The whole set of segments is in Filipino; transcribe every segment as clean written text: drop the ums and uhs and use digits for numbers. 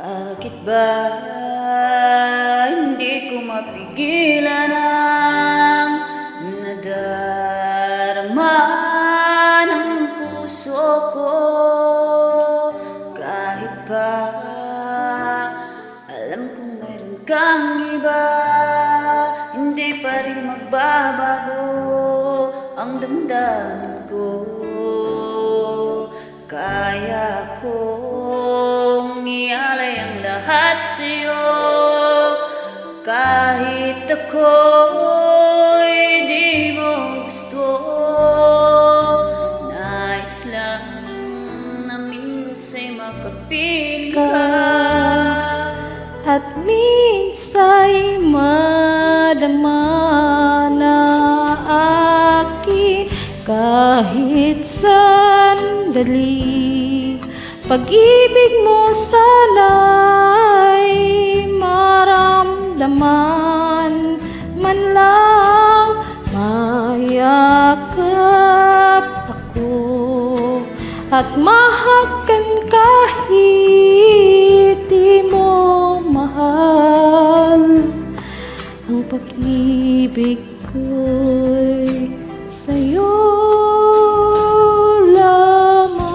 Bakit ba hindi ko mapigilan ang nadarama ng puso ko? Kahit pa alam kong meron kang iba, hindi pa rin magbabago ang damdamin ko. Kaya kong ialay ang lahat sa'yo, kahit ako'y di mo gusto. Nais lang na minsa'y makapiling ka, at minsa'y madama na akin kahit sandali. Pag-ibig mo sana'y maramdaman, man lang mayakap ako at mahakan kahit di mo mahal. Ang pag-ibig ko'y sa'yo lamang.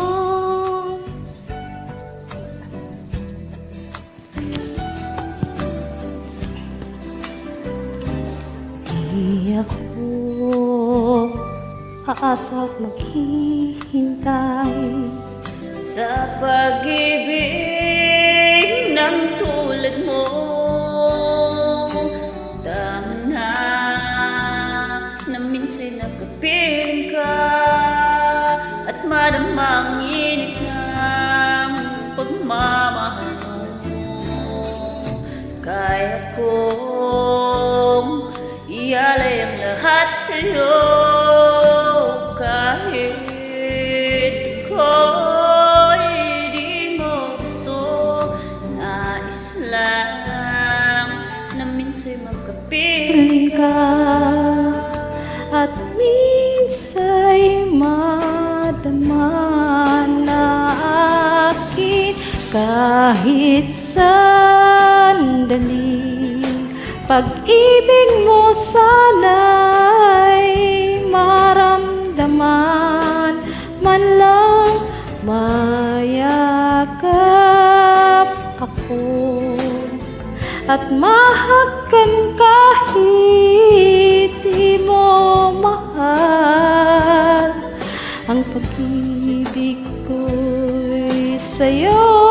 Di ako aasa at maghihintay sa pag-ibig ng tulad mo. Tama na minsa'y nakapiling ka at madama ang init ng pagmamahal mo. Kaya kong ialay ang lahat sa'yo, kahit ako'y di mo gusto. Nais lang na minsa'y magkapiling ka, at minsa'y madama na akin kahit sandali. Pag-ibig mo sana'y maramdaman, man lang mayakap ako at mahakan kahit di mo mahal. Ang pag-ibig ko'y sa'yo